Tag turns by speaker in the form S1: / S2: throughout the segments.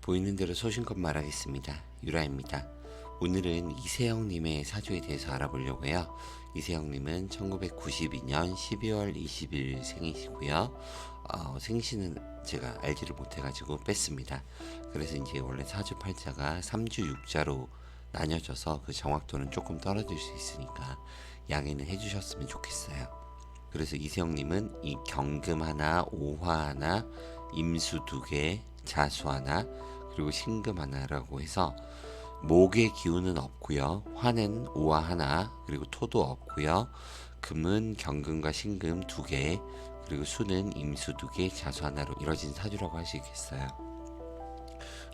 S1: 보이는 대로 소신껏 말하겠습니다. 유라입니다. 오늘은 이세영님의 사주에 대해서 알아보려고 해요. 이세영님은 1992년 12월 20일 생이시고요. 생신은 제가 알지를 못해가지고 뺐습니다. 그래서 이제 원래 사주 팔자가 3주 6자로 나뉘어져서 그 정확도는 조금 떨어질 수 있으니까 양해는 해주셨으면 좋겠어요. 그래서 이세영님은 이 경금 하나, 오화 하나, 임수 2개, 자수 하나, 그리고 신금 하나라고 해서 목의 기운은 없고요. 화는 오화 하나, 그리고 토도 없고요. 금은 경금과 신금 2개, 그리고 수는 임수 2개, 자수 하나로 이뤄진 사주라고 할 수 있겠어요.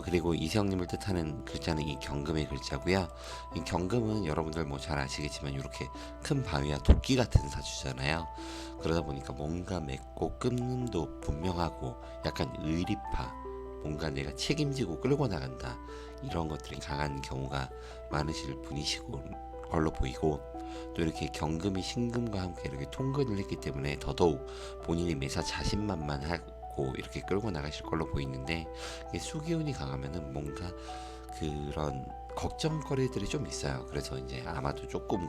S1: 그리고 이세영님을 뜻하는 글자는 이 경금의 글자고요. 이 경금은 여러분들 뭐 잘 아시겠지만 이렇게 큰 바위와 도끼 같은 사주잖아요. 그러다 보니까 뭔가 맺고 끊는도 분명하고 약간 의리파, 뭔가 내가 책임지고 끌고 나간다, 이런 것들이 강한 경우가 많으실 분이시고 걸로 보이고, 또 이렇게 경금이 신금과 함께 이렇게 통근을 했기 때문에 더더욱 본인이 매사 자신만만하고 이렇게 끌고 나가실 걸로 보이는데, 수기운이 강하면은 뭔가 그런 걱정거리들이 좀 있어요. 그래서 이제 아마도 조금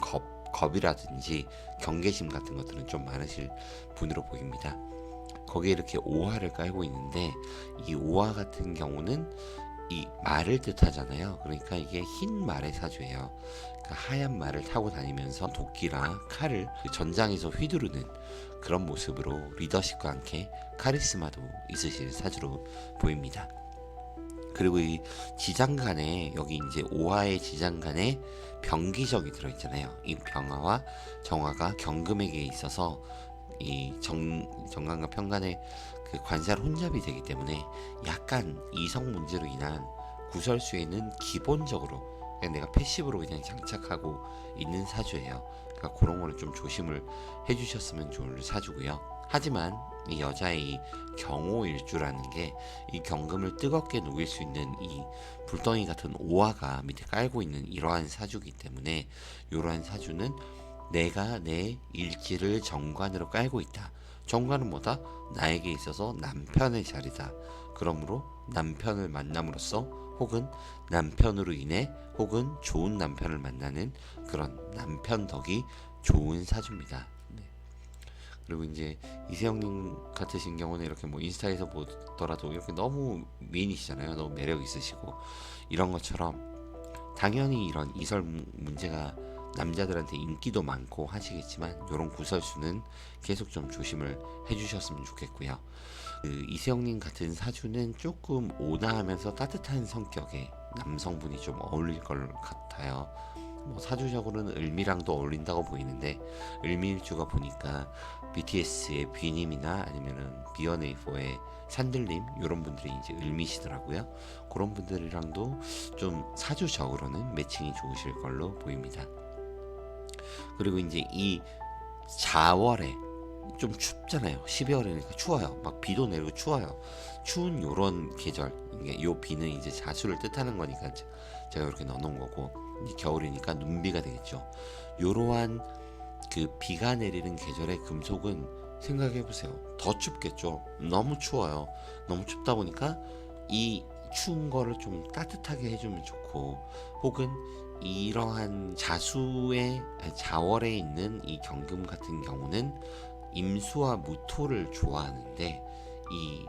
S1: 겁이라든지 경계심 같은 것들은 좀 많으실 분으로 보입니다. 거기에 이렇게 오화를 깔고 있는데, 이 오화 같은 경우는 이 말을 뜻하잖아요. 그러니까 이게 흰 말의 사주예요. 그러니까 하얀 말을 타고 다니면서 도끼랑 칼을 그 전장에서 휘두르는 그런 모습으로 리더십과 함께 카리스마도 있으실 사주로 보입니다. 그리고 이 지장간에, 여기 이제 오화의 지장간에 병기적이 들어있잖아요. 이 병화와 정화가 경금에게 있어서 이 정간과 편간의 그 관살 혼잡이 되기 때문에 약간 이성 문제로 인한 구설수에는 기본적으로 그냥 내가 패시브로 그냥 장착하고 있는 사주예요. 그러니까 그런 거는 좀 조심을 해주셨으면 좋을 사주고요. 하지만 이 여자의 이 경호일주라는 게 이 경금을 뜨겁게 녹일 수 있는 이 불덩이 같은 오화가 밑에 깔고 있는 이러한 사주이기 때문에, 이러한 사주는 내가 내 일지를 정관으로 깔고 있다. 정관은 뭐다? 나에게 있어서 남편의 자리다. 그러므로 남편을 만남으로써 혹은 남편으로 인해 혹은 좋은 남편을 만나는 그런 남편 덕이 좋은 사주입니다. 네. 그리고 이제 이세영님 같으신 경우는 이렇게 뭐 인스타에서 보더라도 이렇게 너무 미인이시잖아요. 너무 매력 있으시고 이런 것처럼 당연히 이런 이설 문제가 남자들한테 인기도 많고 하시겠지만, 이런 구설수는 계속 좀 조심을 해주셨으면 좋겠고요. 그 이세영님 같은 사주는 조금 온화하면서 따뜻한 성격의 남성분이 좀 어울릴 것 같아요. 뭐 사주적으로는 을미랑도 어울린다고 보이는데, 을미일주가 보니까 BTS의 비님이나 아니면은 비어네이퍼의 산들님, 이런 분들이 이제 을미시더라고요. 그런 분들이랑도 좀 사주적으로는 매칭이 좋으실 걸로 보입니다. 그리고 이제 이 자월에 좀 춥잖아요. 12월이니까 추워요. 막 비도 내리고 추워요. 추운 요런 계절, 이게 요 비는 이제 자수를 뜻하는 거니까 제가 이렇게 넣어놓은 거고, 이제 겨울이니까 눈비가 되겠죠. 요러한 그 비가 내리는 계절의 금속은 생각해보세요. 더 춥겠죠. 너무 추워요. 너무 춥다 보니까 이 추운 거를 좀 따뜻하게 해주면 좋고, 혹은 이러한 자수의 자월에 있는 이 경금 같은 경우는 임수와 무토를 좋아하는데, 이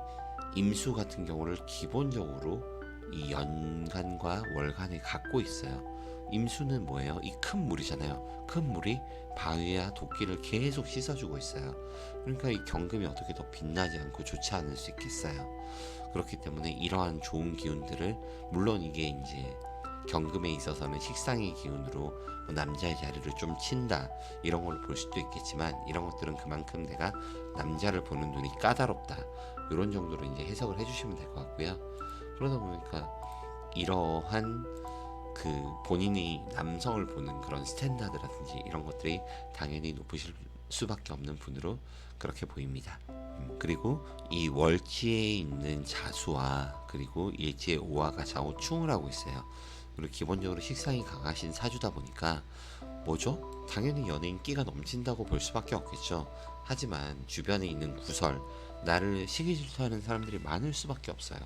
S1: 임수 같은 경우를 기본적으로 이 연간과 월간에 갖고 있어요. 임수는 뭐예요? 이 큰 물이잖아요. 큰 물이 바위와 도끼를 계속 씻어주고 있어요. 그러니까 이 경금이 어떻게 더 빛나지 않고 좋지 않을 수 있겠어요. 그렇기 때문에 이러한 좋은 기운들을, 물론 이게 이제 경금에 있어서는 식상의 기운으로 뭐 남자의 자리를 좀 친다, 이런 걸 볼 수도 있겠지만, 이런 것들은 그만큼 내가 남자를 보는 눈이 까다롭다, 이런 정도로 이제 해석을 해주시면 될 것 같고요. 그러다 보니까 이러한 그 본인이 남성을 보는 그런 스탠다드라든지 이런 것들이 당연히 높으실 수밖에 없는 분으로 그렇게 보입니다. 그리고 이 월지에 있는 자수와 그리고 일지의 오화가 좌우충을 하고 있어요. 그리고 기본적으로 식상이 강하신 사주다 보니까 뭐죠? 당연히 연예인 끼가 넘친다고 볼 수밖에 없겠죠. 하지만 주변에 있는 구설, 나를 시기 질투하는 사람들이 많을 수밖에 없어요.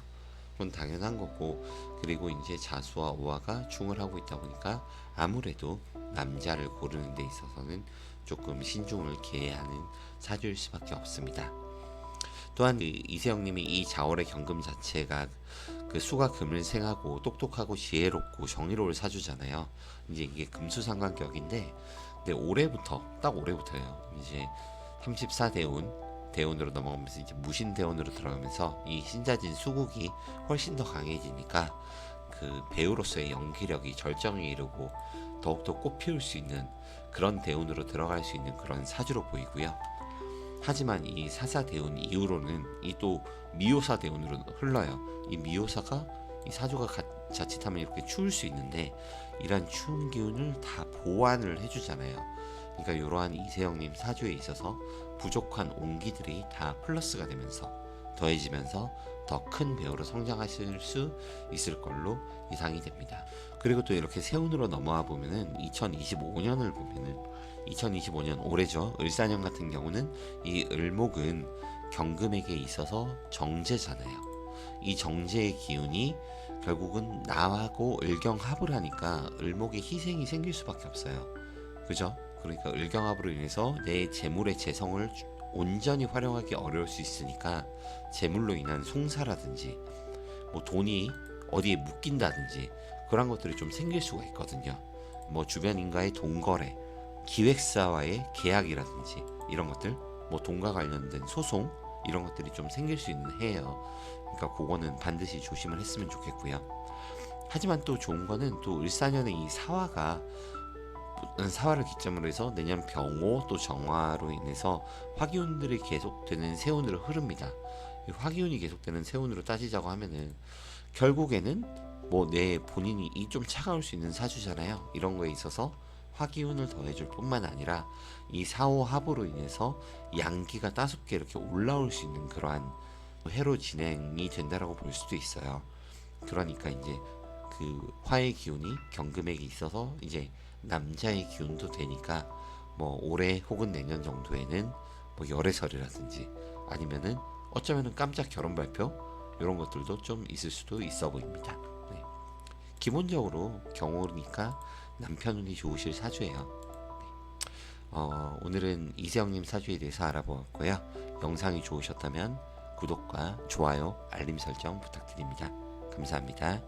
S1: 그건 당연한 거고, 그리고 이제 자수와 오화가 중을 하고 있다 보니까 아무래도 남자를 고르는 데 있어서는 조금 신중을 기해야 하는 사주일 수밖에 없습니다. 또한 이세영님이 이 자월의 경금 자체가 그 수가 금을 생하고 똑똑하고 지혜롭고 정의로울 사주잖아요. 이제 이게 금수상관격인데, 근데 올해부터 딱 올해부터예요. 이제 34대운으로 넘어가면서 이제 무신대운으로 들어가면서 이 신자진 수국이 훨씬 더 강해지니까 그 배우로서의 연기력이 절정에 이르고 더욱더 꽃피울 수 있는 그런 대운으로 들어갈 수 있는 그런 사주로 보이고요. 하지만 이 사사대운 이후로는 이 또 미호사 대운으로 흘러요. 이 미호사가 이 사주가 자칫하면 이렇게 추울 수 있는데, 이런 추운 기운을 다 보완을 해주잖아요. 그러니까 이러한 이세영님 사주에 있어서 부족한 온기들이 다 플러스가 되면서 더해지면서 더 큰 배우로 성장하실 수 있을 걸로 예상이 됩니다. 그리고 또 이렇게 세운으로 넘어와 보면은 2025년을 보면은 2025년 올해죠. 을사년 같은 경우는 이 을목은 경금에게 있어서 정제잖아요. 이 정제의 기운이 결국은 나하고 을경합을 하니까 을목의 희생이 생길 수밖에 없어요. 그죠? 그러니까 을경합으로 인해서 내 재물의 재성을 온전히 활용하기 어려울 수 있으니까 재물로 인한 송사라든지 뭐 돈이 어디에 묶인다든지 그런 것들이 좀 생길 수가 있거든요. 뭐 주변인과의 돈거래, 기획사와의 계약이라든지 이런 것들, 뭐 돈과 관련된 소송 이런 것들이 좀 생길 수 있는 해예요. 그러니까 그거는 반드시 조심을 했으면 좋겠고요. 하지만 또 좋은 거는 또 을사년의 이 사화를 기점으로 해서 내년 병호 또 정화로 인해서 화기운들이 계속되는 세운으로 흐릅니다. 이 화기운이 계속되는 세운으로 따지자고 하면은 결국에는 뭐 내 본인이 이 좀 차가울 수 있는 사주잖아요. 이런 거에 있어서 화기운을 더해줄 뿐만 아니라 이 사호 합으로 인해서 양기가 따숩게 이렇게 올라올 수 있는 그러한 해로 진행이 된다라고 볼 수도 있어요. 그러니까 이제 그 화의 기운이 경금에게 있어서 이제 남자의 기운도 되니까 뭐 올해 혹은 내년 정도에는 뭐 열애설이라든지 아니면은 어쩌면은 깜짝 결혼 발표 이런 것들도 좀 있을 수도 있어 보입니다. 네. 기본적으로 경호니까 남편 운이 좋으실 사주예요. 네. 오늘은 이세영님 사주에 대해서 알아보았고요. 영상이 좋으셨다면 구독과 좋아요, 알림 설정 부탁드립니다. 감사합니다.